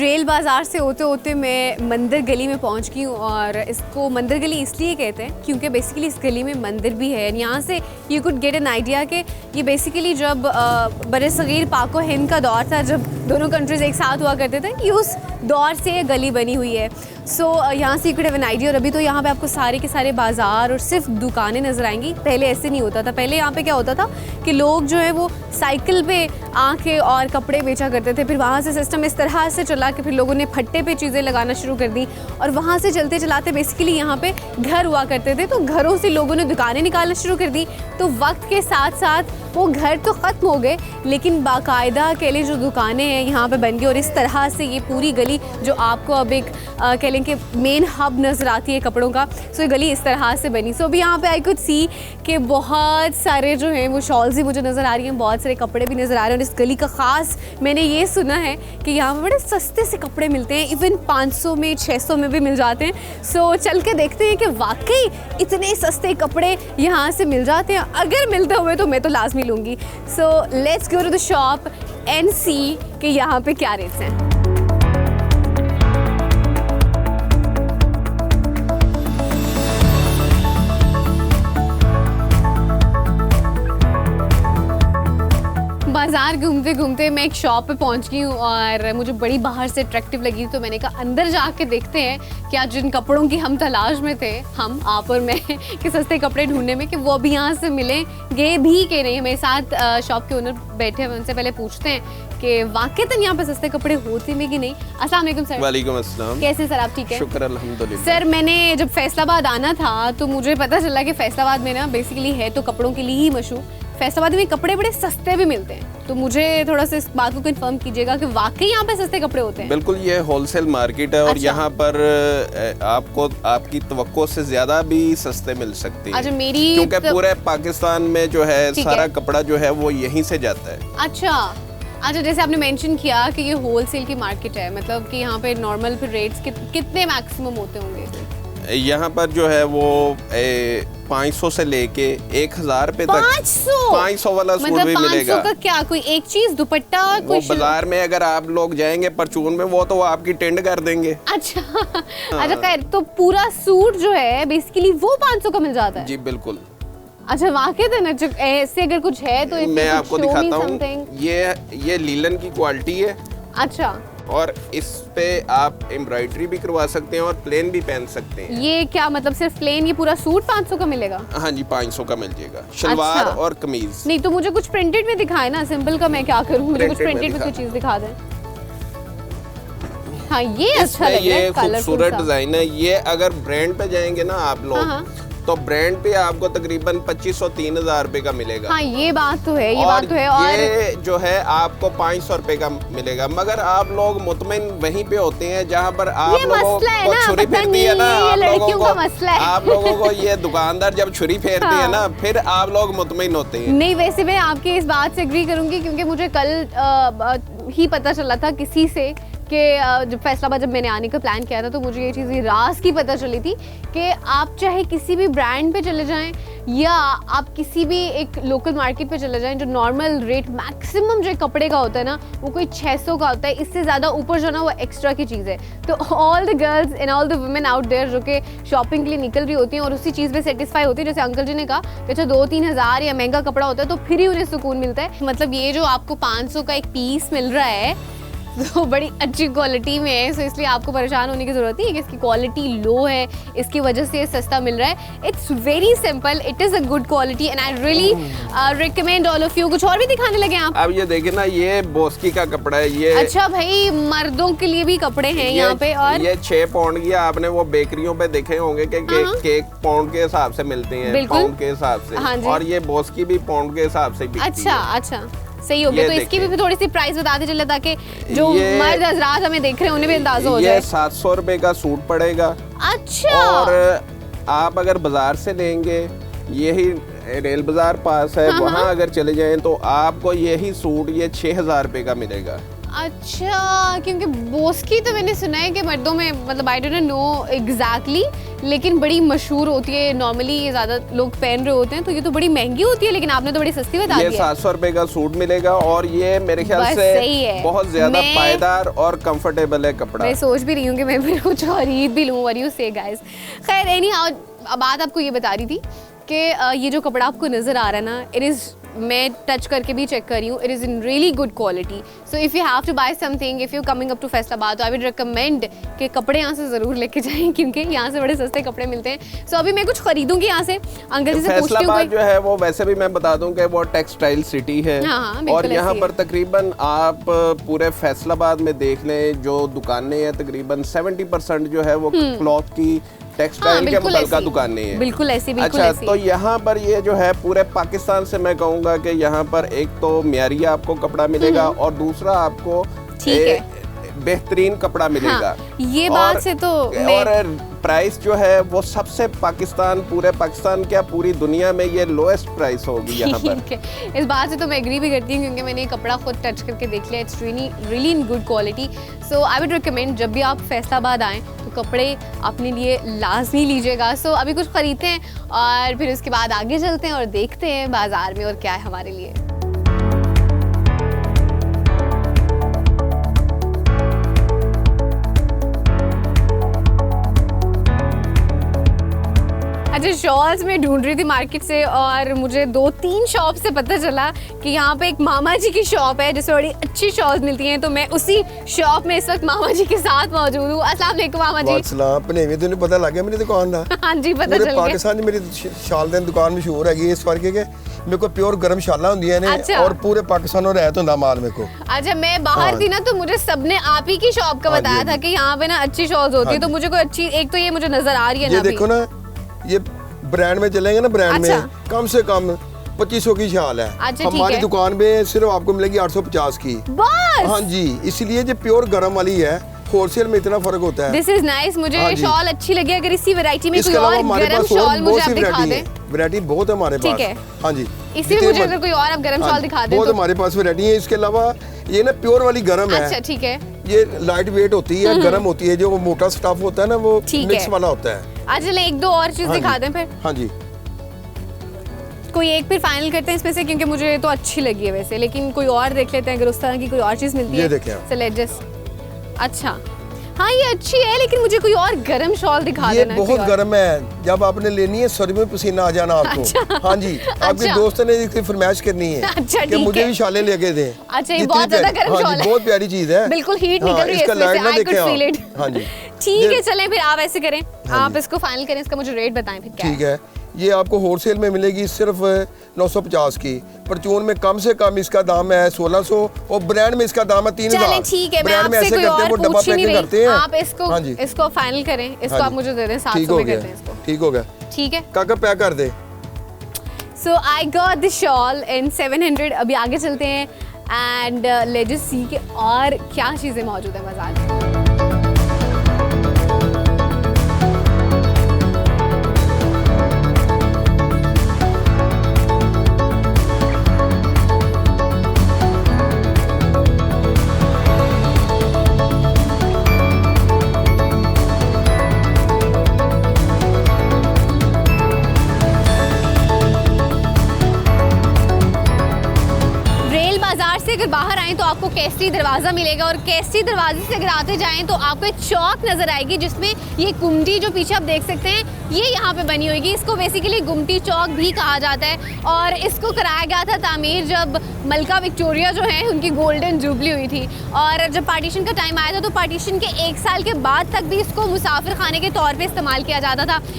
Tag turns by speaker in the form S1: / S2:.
S1: Rail बाज़ार से होते होते मैं मंदिर गली में पहुंच गई हूँ और इसको मंदिर गली इसलिए कहते हैं क्योंकि बेसिकली इस गली में मंदिर भी है। यहाँ से you could get an idea कि ये बेसिकली जब बरसगीर पाक व हिंद का दौर था, जब दोनों कंट्रीज़ एक साथ हुआ करते थे, कि उस दौर से ये गली बनी हुई है। सो यहाँ से you could have an idea. और अभी तो यहाँ पे आपको सारे के सारे बाज़ार और सिर्फ दुकानें नज़र आएंगी। पहले ऐसे नहीं होता था। पहले यहाँ पे क्या होता था कि लोग जो है वो साइकिल पे आके और कपड़े बेचा करते थे। फिर वहाँ से सिस्टम इस तरह से चला कि फिर लोगों ने फट्टे पे चीज़ें लगाना शुरू कर दी और वहाँ से चलते चलाते बेसिकली यहाँ पे घर हुआ करते थे। तो घरों से लोगों ने दुकानें निकालना शुरू कर दी। तो वक्त के साथ साथ वो घर तो ख़त्म हो गए, लेकिन बाकायदा के लिए जो दुकानें हैं यहाँ पे बन गई। और इस तरह से ये पूरी गली जो आपको अब एक कह लें कि मेन हब नज़र आती है कपड़ों का, सो ये गली इस तरह से बनी। सो अभी यहाँ पे आई कुड सी कि बहुत सारे जो हैं वो शॉल्स भी मुझे नज़र आ रही हैं, बहुत सारे कपड़े भी नज़र आ रहे हैं। और इस गली का ख़ास मैंने ये सुना है कि यहाँ पे बड़े सस्ते से कपड़े मिलते हैं, इवन 500 में 600 में भी मिल जाते हैं। सो चल के देखते हैं कि वाकई इतने सस्ते कपड़े यहाँ से मिल जाते हैं। अगर मिलते हुए तो मैं तो लाजमी लूँगी। So let's go to the shop and see कि यहाँ पे क्या रेट्स हैं। बाज़ार घूमते घूमते मैं एक शॉप पे पहुंच गई हूँ और मुझे बड़ी बाहर से अट्रैक्टिव लगी, तो मैंने कहा अंदर जाके देखते हैं क्या जिन कपड़ों की हम तलाश में थे, हम आप और मैं, कि सस्ते कपड़े ढूंढने में, कि वो अभी यहाँ से मिलेंगे भी कि नहीं। मेरे साथ शॉप के ओनर बैठे हैं, उनसे पहले पूछते हैं कि वाकईतन यहाँ पे सस्ते कपड़े होते में कि नहीं। अस्सलाम वालेकुम सर।
S2: वालेकुम अस्सलाम।
S1: कैसे सर आप? ठीक है,
S2: शुक्र अल्हम्दुलिल्लाह।
S1: सर मैंने जब फैसलाबाद आना था तो मुझे पता चला कि फैसलाबाद में ना बेसिकली है तो कपड़ों के लिए ही मशहूर, फैसलाबाद में कपड़े बड़े सस्ते भी मिलते हैं। तो मुझे थोड़ा सा इस बात को कंफर्म कीजिएगा कि वाकई यहाँ पे सस्ते कपड़े होते हैं।
S2: बिल्कुल, ये होलसेल मार्केट है और
S1: अच्छा।
S2: यहाँ पर आपको आपकी तवक्को से ज्यादा भी सस्ते मिल सकते हैं।
S1: अच्छा, मेरी
S2: क्योंकि पूरे पाकिस्तान में जो है
S1: ठीक
S2: सारा
S1: है।
S2: कपड़ा जो है वो यहीं से जाता है।
S1: अच्छा, जैसे आपने मेंशन किया कि ये होलसेल की मार्केट है, मतलब कि यहाँ पे नॉर्मल फिर रेट्स कितने मैक्सिमम होते होंगे?
S2: यहाँ पर जो है वो 500 से लेके 1000 रुपए तक 500 वाला सूट
S1: मतलब
S2: भी
S1: 500
S2: मिलेगा।
S1: का क्या कोई एक चीज दुपट्टा
S2: वो
S1: कोई
S2: बाजार में अगर आप लोग जाएंगे परचून में, वो तो आपकी टेंड कर देंगे।
S1: अच्छा अच्छा, खैर, तो पूरा सूट जो है बेसिकली वो 500 का मिल जाता है?
S2: जी बिल्कुल।
S1: अच्छा, वाकई ऐसे अगर कुछ है तो
S2: मैं आपको दिखाता हूँ। ये लीलन की क्वालिटी है।
S1: अच्छा,
S2: और इस पे आप एम्ब्रॉयडरी भी करवा सकते हैं और प्लेन भी पहन सकते हैं।
S1: ये क्या मतलब सिर्फ प्लेन ये पूरा सूट 500 का मिलेगा?
S2: हाँ जी, 500 का मिल जाएगा, शलवार
S1: अच्छा।
S2: और कमीज।
S1: नहीं तो मुझे कुछ प्रिंटेड में दिखाए ना, सिंपल का मैं क्या करूँ, मुझे कुछ
S2: Printed में
S1: प्रिंटेड में कोई
S2: दिखा।
S1: चीज दिखा दें। हाँ, ये अच्छा लग रहा
S2: ये
S1: है,
S2: खूबसूरत डिजाइन है। ये अगर ब्रांड पे जाएंगे ना आप लोग,
S1: हाँ।
S2: तो ब्रांड पे आपको तकरीबन 2500-3000 रुपए का मिलेगा।
S1: हाँ, ये बात तो है, ये बात तो है। और
S2: ये जो है आपको 500 रुपए का मिलेगा। मगर आप लोग मुतमिन वहीं पे होते हैं जहाँ पर आप
S1: ये
S2: लोगों
S1: मसला है
S2: को
S1: ना,
S2: छुरी
S1: पता
S2: फेरती है ना,
S1: नहीं, ये
S2: आप लोगों
S1: लड़कियों
S2: को
S1: का मसला है।
S2: आप लोगों को ये दुकानदार जब छुरी फेरती है
S1: हाँ।
S2: ना, फिर आप लोग मुतमिन होते हैं।
S1: नहीं, वैसे मैं आपकी इस बात से एग्री करूंगी क्योंकि मुझे कल ही पता चला था किसी से कि जब फैसलाबाद जब मैंने आने का प्लान किया था तो मुझे ये चीज़ राज की पता चली थी कि आप चाहे किसी भी ब्रांड पे चले जाएं या आप किसी भी एक लोकल मार्केट पे चले जाएं, जो नॉर्मल रेट मैक्सिमम जो कपड़े का होता है ना वो कोई 600 का होता है। इससे ज़्यादा ऊपर जाना वो एक्स्ट्रा की चीज़ है। तो all the girls and all the women out there जो कि शॉपिंग के लिए निकल रही होती हैं और उसी चीज़ पे सेटिस्फाई होती है, जैसे अंकल जी ने कहा कि अच्छा 2-3 हज़ार या महंगा कपड़ा होता है तो फिर ही उन्हें सुकून मिलता है। मतलब ये जो आपको 500 का एक पीस मिल रहा है तो बड़ी अच्छी क्वालिटी में है, सो इसलिए आपको परेशान होने की ज़रूरत नहीं है कि इसकी क्वालिटी लो है, इसकी वजह से ये सस्ता मिल रहा है। It's very simple, it is a good quality and I really recommend all of you. कुछ और भी दिखाने लगे आप?
S2: अब ये देखिए ना, ये बोस्की का कपड़ा है। ये
S1: अच्छा भाई, मर्दों के लिए भी कपड़े हैं यहाँ पे। और
S2: ये 6 पाउंड की, आपने वो बेकरियों पे देखे होंगे कि केक पाउंड के हिसाब से मिलते हैं,
S1: बिल्कुल।
S2: पाउंड के हिसाब से।
S1: हाँ जी।
S2: और ये बोस्की भी पाउंड के हिसाब से बिकती
S1: अच्छा
S2: है।
S1: अच्छा, सही हो गया।
S2: ये
S1: तो इसकी
S2: देखिए।
S1: भी थोड़ी सी प्राइस बताते चले ताकि जो
S2: ये-
S1: मर्द हजरात हमें देख रहे हैं उन्हें भी अंदाजा हो जाए।
S2: ये 700 रुपए का सूट पड़ेगा।
S1: अच्छा,
S2: और आप अगर बाजार से लेंगे, यही रेल बाजार पास है, वहाँ अगर चले जाएं तो आपको यही सूट ये 6000 रुपए का मिलेगा।
S1: अच्छा, क्योंकि बोस्की तो मैंने सुना है कि मर्दों में, मतलब आई डोंट नो एग्जैक्टली लेकिन बड़ी मशहूर होती है, नॉर्मली ये ज्यादा लोग पहन रहे होते हैं, तो ये तो बड़ी महंगी होती है, लेकिन आपने तो बड़ी सस्ती बता दी
S2: ये
S1: है।
S2: 700 रुपए का सूट मिलेगा और ये मेरे ख्याल
S1: बस
S2: से
S1: सही है।
S2: बहुत ज्यादा
S1: मैं-
S2: पायदार और कंफर्टेबल है कपड़ा।
S1: मैं सोच भी रही हूँ कि मैं फिर कुछ खरीद भी लूँ। व्हाट यू से गाइस। खैर एनी हाउ, बात आपको ये बता रही थी कि ये जो कपड़ा आपको नज़र आ रहा है ना, इट इज़, मैं टच करके भी चेक कर रही हूँ, it is in really good quality. So if you have to buy something, if you coming up to Faisalabad, तो आई वुड रिकमेंड कि कपड़े यहाँ से ज़रूर लेके जाएं, क्योंकि यहाँ से बड़े सस्ते कपड़े मिलते हैं। सो अभी मैं कुछ खरीदूंगी यहाँ से, अंकल जी से पूछती हूँ
S2: फैसलाबाद
S1: कोई।
S2: जो है वो वैसे भी मैं बता दूं कि वो टेक्सटाइल सिटी है।
S1: हाँ, बिल्कुल
S2: और यहाँ
S1: ऐसी
S2: पर
S1: है।
S2: तकरीबन आप पूरे फैसलाबाद में देख लें, जो दुकानें हैं तकरीबन 70% जो है वो क्लॉथ की, टेक्सटाइल के
S1: बिल्कुल
S2: मुतल्लिका
S1: ऐसी।
S2: दुकानें हैं।
S1: बिल्कुल ऐसी, बिल्कुल
S2: अच्छा,
S1: ऐसी।
S2: तो यहाँ पर ये जो है पूरे पाकिस्तान से मैं कहूँगा कि यहाँ पर एक तो मियारी आपको कपड़ा मिलेगा और दूसरा आपको
S1: ठीक है।
S2: बेहतरीन कपड़ा मिलेगा।
S1: हाँ, ये बात से तो मैं-
S2: और प्राइस जो है वो सबसे पाकिस्तान, पूरे पाकिस्तान क्या पूरी दुनिया में ये लोएस्ट प्राइस होगी यहाँ पर।
S1: ठीक है, इस बात से तो मैं एग्री भी करती हूँ, क्योंकि मैंने ये कपड़ा खुद टच करके देख लिया, it's really in good quality. So I would recommend जब भी आप फैसलाबाद आएँ तो कपड़े अपने लिए लाजमी लीजिएगा। सो अभी कुछ खरीदते हैं और फिर उसके बाद आगे चलते हैं और देखते हैं बाजार में और क्या है हमारे लिए। अच्छा, शॉल्स में ढूंढ रही थी मार्केट से और मुझे 2-3 शॉप से पता चला कि यहाँ पे एक मामा जी की शॉप है जिसमें बड़ी अच्छी शॉल्स मिलती हैं। तो मैं उसी शॉप में इस वक्त मामा जी के साथ मौजूद हूँ। अस्सलाम वालेकुम मामा जी।
S3: वालेकुम, भनेवी तैਨੂੰ पता लग गया मेरी दुकान ਦਾ।
S1: हाँ जी, पता
S3: पूरे
S1: चल गया।
S3: पाकिस्तान 'ਚ मेरी शाल ਦੀ दुकान मशहूर हैगी ਇਸ ਕਰਕੇ ਕਿ ਮੇਰੇ ਕੋਲ ਪਿਓਰ ਗਰਮ ਸ਼ਾਲਾਂ ਹੁੰਦੀਆਂ ਨੇ
S1: अच्छा।
S3: और पूरे पाकिस्तान में रहत ਹੁੰਦਾ माल मेरे को।
S1: अच्छा, मैं बाहर
S3: हाँ।
S1: थी ना, तो मुझे सबने आप ही की शॉप का
S3: हाँ
S1: बताया
S3: जी,
S1: था कि यहाँ पे ना अच्छी शॉल्स होती है।
S3: हाँ
S1: तो
S3: जी।
S1: मुझे कोई अच्छी, एक तो ये मुझे नजर आ रही है
S3: ये
S1: ना
S3: देखो ना, ये ब्रांड में चलेंगे ना, ब्रांड
S1: अच्छा।
S3: में कम से कम 2500 की शाल है।
S1: अच्छा, ठीक
S3: हमारी
S1: है।
S3: दुकान पे सिर्फ आपको मिलेगी 850 की।
S1: बस
S3: हाँ जी, इसलिए जो प्योर गरम वाली है, होलसेल में इतना फर्क होता है।
S1: This is nice. मुझे
S3: हाँ
S1: ये
S3: जी।
S1: शॉल अच्छी लगी। अगर इसी वैरायटी में
S3: इसके
S1: कोई
S3: अलावा
S1: और
S3: हमारे
S1: गरम
S3: पास
S1: शॉल
S3: और
S1: मुझे
S3: बहुत
S1: आप
S3: सी
S1: दिखा
S3: वैरायटी
S1: दें।
S3: है, वैरायटी बहुत है हमारे
S1: ठीक
S3: पास।
S1: है।
S3: हाँ जी,
S1: इसी
S3: जितने
S1: मुझे
S3: मर्जी-
S1: अगर कोई और आप गरम
S3: हाँ
S1: शॉल
S3: जी,
S1: दिखा दें
S3: बहुत
S1: तो।
S3: हमारे पास वैरायटी है। इसके अलावा ये ना प्योर वाली गरम है।
S1: अच्छा, ठीक है।
S3: ये लाइट वेट होती है, गरम होती है। जो वो मोटा स्टफ होता है ना, वो
S1: ठीक
S3: मिक्स
S1: है।
S3: वाला होता है।
S1: अच्छा, चलें एक दो और चीज
S3: हाँ
S1: दिखा
S3: जी,
S1: दें फिर।
S3: हाँ जी,
S1: कोई एक फिर फाइनल करते हैं इसमें से, क्योंकि मुझे तो अच्छी लगी है वैसे, लेकिन कोई और देख लेते हैं अगर उस तरह की कोई और चीज मिलती
S3: ये
S1: है।
S3: देखें आप।
S1: चले जस्ट। अच्छा, हाँ ये अच्छी है, लेकिन मुझे कोई और गरम शॉल दिखा
S3: ये
S1: देना।
S3: बहुत
S1: कोई और।
S3: गर्म है। जब आपने लेनी है सर में पसीना आ जाना आपको।
S1: अच्छा।
S3: हाँ जी, आपके
S1: अच्छा।
S3: दोस्त ने इसकी फरमाइश करनी है
S1: अच्छा,
S3: कि
S1: ठीक
S3: मुझे
S1: है।
S3: भी शाले लेके दें।
S1: अच्छा, ये
S3: जितनी
S1: बहुत ज्यादा
S3: प्यारी-
S1: गर्म
S3: हाँ
S1: शॉल
S3: जी,
S1: है।
S3: बहुत प्यारी चीज है।
S1: बिल्कुल हीट
S3: हाँ,
S1: निकल रही है
S3: इसका
S1: इसमें से।
S3: लाइट ना
S1: I could
S3: देखें
S1: feel
S3: आप।
S1: it।
S3: हाँ जी,
S1: ठीक है,
S3: ये-
S1: चलें फिर आप ऐसे करें,
S3: हाँ
S1: आप
S3: जी।
S1: इसको फाइनल करें, इसका मुझे रेट बताएं फिर क्या
S3: ठीक है। ये आपको होलसेल में मिलेगी सिर्फ 950 की। परचून में कम से कम इसका दाम है 1600 और ब्रांड में इसका दाम है 3000।
S1: चलें ठीक है, मैं
S3: ब्रांड में
S1: आपसे
S3: ऐसे
S1: कोई
S3: करते हैं,
S1: और
S3: वो डब्बा
S1: पूछ ही नहीं
S3: पैकिंग
S1: रही।
S3: करते हैं।
S1: आप इसको
S3: हाँ जी,
S1: इसको फाइनल करें, इसको
S3: हाँ
S1: आप
S3: जी।
S1: मुझे दे दें,
S3: ठीक
S1: 700
S3: हो
S1: में
S3: गया,
S1: करते हैं इसको।
S3: ठीक हो गया।
S1: ठीक है।
S3: काका पैक कर दे।
S1: सो आई गॉट द शॉल इन 700। अभी आगे चलते हैं एंड लेट्स जस्ट सी कि और क्या चीज़ें मौजूद है बाजार में। रेल बाजार से अगर बाहर आएं तो आपको केसरी दरवाज़ा मिलेगा और केसरी दरवाजे से अगर आते जाएं तो आपको एक चौक नज़र आएगी जिसमें ये गुमटी जो पीछे आप देख सकते हैं ये यहाँ पे बनी होगी। इसको बेसिकली गुमटी चौक भी कहा जाता है और इसको कराया गया था तामीर जब मलका विक्टोरिया जो है उनकी गोल्डन जुबली हुई थी। और जब पार्टीशन का टाइम आया था तो पार्टीशन के 1 साल के बाद तक भी इसको मुसाफिर खाने के तौर पे इस्तेमाल किया जाता था।